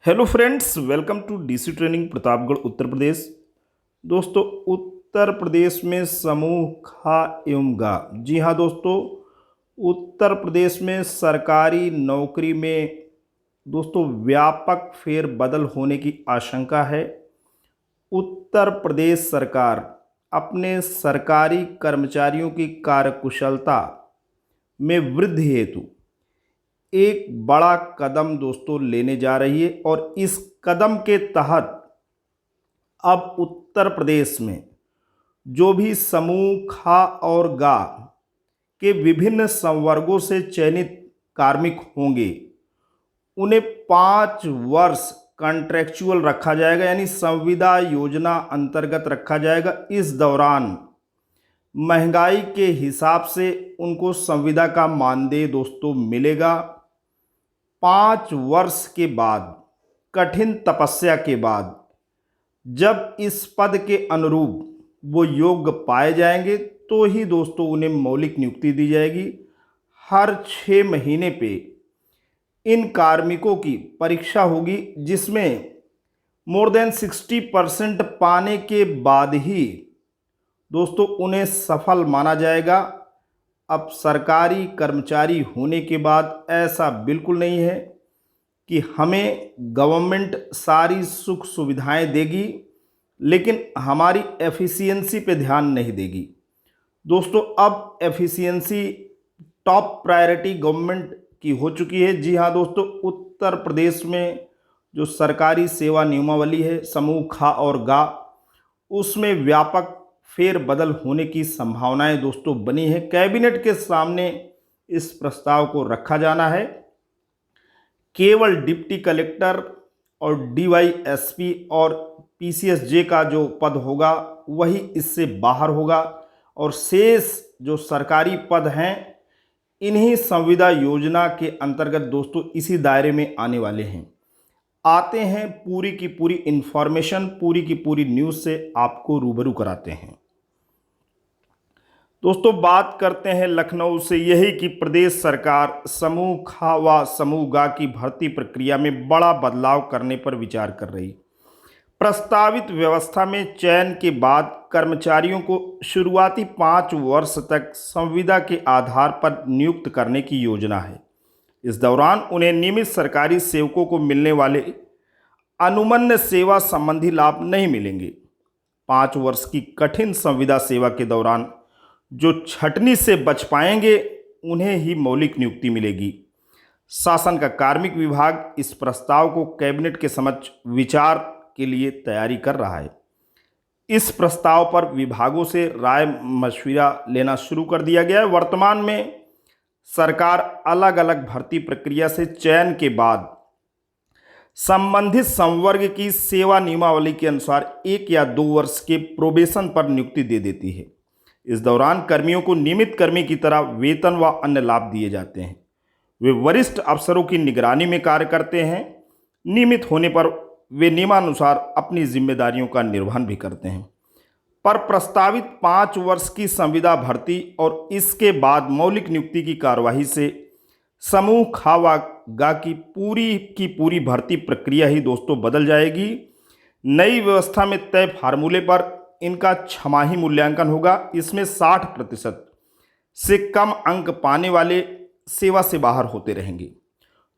Hello friends, welcome to DC training Pratapgarh Uttar Pradesh. दोस्तों, उत्तर प्रदेश में समूह खा एवं गा, जी हाँ दोस्तों, उत्तर प्रदेश में सरकारी नौकरी में दोस्तों व्यापक फेरबदल होने की आशंका है। उत्तर प्रदेश सरकार अपने सरकारी कर्मचारियों की कार्यकुशलता में वृद्धि हेतु एक बड़ा कदम दोस्तों लेने जा रही है और इस कदम के तहत अब उत्तर प्रदेश में जो भी समूह खा और गा के विभिन्न संवर्गों से चयनित कार्मिक होंगे उन्हें 5 वर्ष कॉन्ट्रेक्चुअल रखा जाएगा, यानी संविदा योजना अंतर्गत रखा जाएगा। इस दौरान महंगाई के हिसाब से उनको संविदा का मानदेय दोस्तों मिलेगा। 5 वर्ष के बाद, कठिन तपस्या के बाद, जब इस पद के अनुरूप वो योग्य पाए जाएंगे तो ही दोस्तों उन्हें मौलिक नियुक्ति दी जाएगी। हर 6 महीने पे इन कार्मिकों की परीक्षा होगी, जिसमें मोर देन 60% पाने के बाद ही दोस्तों उन्हें सफल माना जाएगा। अब सरकारी कर्मचारी होने के बाद ऐसा बिल्कुल नहीं है कि हमें गवर्नमेंट सारी सुख सुविधाएं देगी लेकिन हमारी एफिशिएंसी पे ध्यान नहीं देगी। दोस्तों, अब एफिशिएंसी टॉप प्रायोरिटी गवर्नमेंट की हो चुकी है। जी हाँ दोस्तों, उत्तर प्रदेश में जो सरकारी सेवा नियमावली है समूह खा और गा, उसमें व्यापक फेरबदल होने की संभावनाएं दोस्तों बनी है। कैबिनेट के सामने इस प्रस्ताव को रखा जाना है। केवल डिप्टी कलेक्टर और डीवाईएसपी और पीसीएसजे का जो पद होगा वही इससे बाहर होगा और शेष जो सरकारी पद हैं इन्हीं संविदा योजना के अंतर्गत दोस्तों इसी दायरे में आने वाले हैं। आते हैं पूरी की पूरी इंफॉर्मेशन, पूरी की पूरी न्यूज़ से आपको रूबरू कराते हैं। दोस्तों, बात करते हैं लखनऊ से यही कि प्रदेश सरकार समूह खा व समूह गा की भर्ती प्रक्रिया में बड़ा बदलाव करने पर विचार कर रही। प्रस्तावित व्यवस्था में चयन के बाद कर्मचारियों को शुरुआती 5 वर्ष तक संविदा के आधार पर नियुक्त करने की योजना है। इस दौरान उन्हें नियमित सरकारी सेवकों को मिलने वाले अनुमन्य सेवा संबंधी लाभ नहीं मिलेंगे। 5 वर्ष की कठिन संविदा सेवा के दौरान जो छटनी से बच पाएंगे उन्हें ही मौलिक नियुक्ति मिलेगी। शासन का कार्मिक विभाग इस प्रस्ताव को कैबिनेट के समक्ष विचार के लिए तैयारी कर रहा है। इस प्रस्ताव पर विभागों से राय मशविरा लेना शुरू कर दिया गया है। वर्तमान में सरकार अलग अलग भर्ती प्रक्रिया से चयन के बाद संबंधित संवर्ग की सेवा नियमावली के अनुसार 1 या 2 वर्ष के प्रोबेशन पर नियुक्ति दे देती है। इस दौरान कर्मियों को नियमित कर्मी की तरह वेतन व अन्य लाभ दिए जाते हैं। वे वरिष्ठ अफसरों की निगरानी में कार्य करते हैं। नियमित होने पर वे नियमानुसार अपनी जिम्मेदारियों का निर्वहन भी करते हैं। पर प्रस्तावित 5 वर्ष की संविदा भर्ती और इसके बाद मौलिक नियुक्ति की कार्यवाही से समूह खा व गा की पूरी भर्ती प्रक्रिया ही दोस्तों बदल जाएगी। नई व्यवस्था में तय फार्मूले पर इनका छमाही मूल्यांकन होगा। इसमें 60% से कम अंक पाने वाले सेवा से बाहर होते रहेंगे।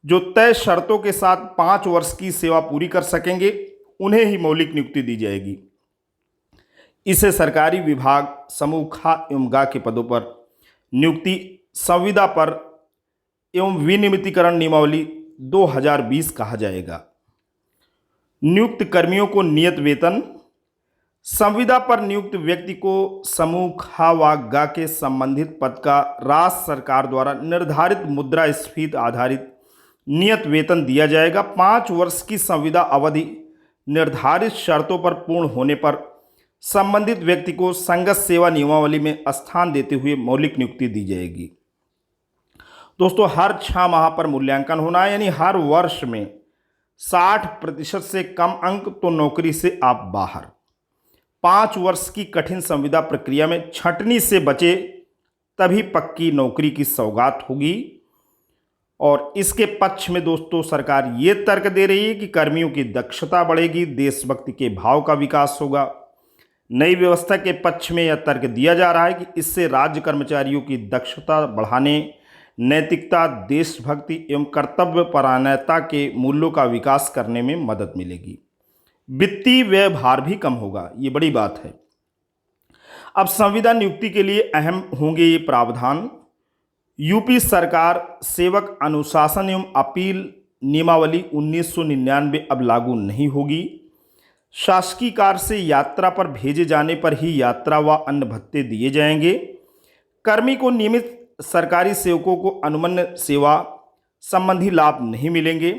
जो तय शर्तों के साथ 5 वर्ष की सेवा पूरी कर सकेंगे उन्हें ही मौलिक नियुक्ति दी जाएगी। इसे सरकारी विभाग समूह खा एवं गा के पदों पर नियुक्ति संविदा पर एवं विनियमितीकरण नियमावली 2020 कहा जाएगा। नियुक्त कर्मियों को नियत वेतन। संविदा पर नियुक्त व्यक्ति को समूह खा व गा के संबंधित पद का राज्य सरकार द्वारा निर्धारित मुद्रास्फीति आधारित नियत वेतन दिया जाएगा। 5 वर्ष की संविदा अवधि निर्धारित शर्तों पर पूर्ण होने पर संबंधित व्यक्ति को संगत सेवा नियमावली में स्थान देते हुए मौलिक नियुक्ति दी जाएगी। दोस्तों, हर 6 माह पर मूल्यांकन होना है, यानी हर वर्ष में 60% से कम अंक तो नौकरी से आप बाहर। 5 वर्ष की कठिन संविदा प्रक्रिया में छंटनी से बचे तभी पक्की नौकरी की सौगात होगी। और इसके पक्ष में दोस्तों सरकार ये तर्क दे रही है कि कर्मियों की दक्षता बढ़ेगी, देशभक्ति के भाव का विकास होगा। नई व्यवस्था के पक्ष में यह तर्क दिया जा रहा है कि इससे राज्य कर्मचारियों की दक्षता बढ़ाने, नैतिकता, देशभक्ति एवं कर्तव्यपरायणता के मूल्यों का विकास करने में मदद मिलेगी। वित्तीय व्यय भार भी कम होगा, ये बड़ी बात है। अब संविदा नियुक्ति के लिए अहम होंगे ये प्रावधान। यूपी सरकार सेवक अनुशासन एवं अपील नियमावली 1999 अब लागू नहीं होगी। शासकीय कार से यात्रा पर भेजे जाने पर ही यात्रा व अन्य भत्ते दिए जाएंगे। कर्मी को नियमित सरकारी सेवकों को अनुमन्य सेवा संबंधी लाभ नहीं मिलेंगे।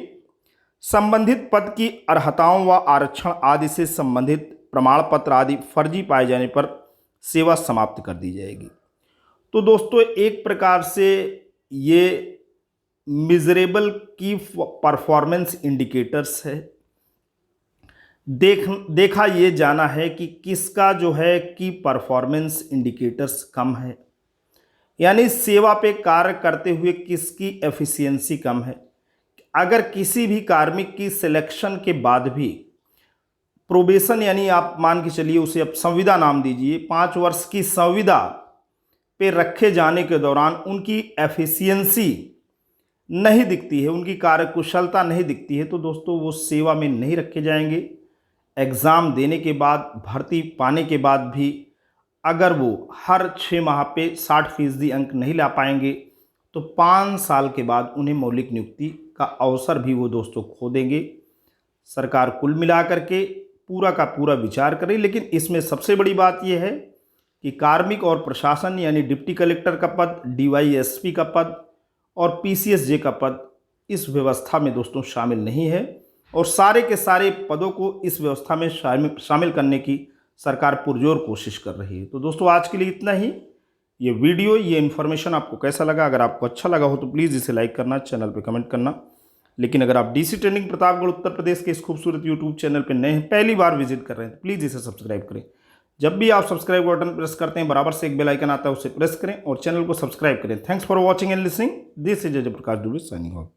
संबंधित पद की अर्हताओं व आरक्षण आदि से संबंधित प्रमाण पत्र आदि फर्जी पाए जाने पर सेवा समाप्त कर दी जाएगी। तो दोस्तों एक प्रकार से ये मिजरेबल की परफॉर्मेंस इंडिकेटर्स है। देखा ये जाना है कि किसका जो है कि परफॉर्मेंस इंडिकेटर्स कम है, यानी सेवा पे कार्य करते हुए किसकी एफिशिएंसी कम है। अगर किसी भी कार्मिक की सिलेक्शन के बाद भी प्रोबेशन, यानी आप मान के चलिए उसे अब संविदा नाम दीजिए, 5 वर्ष की संविदा पे रखे जाने के दौरान उनकी एफिशिएंसी नहीं दिखती है, उनकी कार्यकुशलता नहीं दिखती है, तो दोस्तों वो सेवा में नहीं रखे जाएंगे। एग्ज़ाम देने के बाद, भर्ती पाने के बाद भी अगर वो हर 6 माह पे 60% अंक नहीं ला पाएंगे तो 5 साल के बाद उन्हें मौलिक नियुक्ति का अवसर भी वो दोस्तों खो देंगे। सरकार कुल मिलाकर के पूरा का पूरा विचार करे, लेकिन इसमें सबसे बड़ी बात यह है कि कार्मिक और प्रशासन यानी डिप्टी कलेक्टर का पद, DYSP का पद और PCSJ का पद इस व्यवस्था में दोस्तों शामिल नहीं है, और सारे के सारे पदों को इस व्यवस्था में शामिल करने की सरकार पुरजोर कोशिश कर रही है। तो दोस्तों आज के लिए इतना ही। ये वीडियो, ये इन्फॉर्मेशन आपको कैसा लगा? अगर आपको अच्छा लगा हो तो प्लीज़ इसे लाइक करना, चैनल पे कमेंट करना। लेकिन अगर आप DC ट्रेनिंग प्रतापगढ़ उत्तर प्रदेश के इस खूबसूरत यूट्यूब चैनल पे नए हैं, पहली बार विजिट कर रहे हैं, तो प्लीज़ इसे सब्सक्राइब करें। जब भी आप सब्सक्राइब बटन प्रेस करते हैं बराबर से एक बेल आइकन आता है, उसे प्रेस करें और चैनल को सब्सक्राइब करें। Thanks for watching and listening. This is Ajay Prakash Dubey signing off.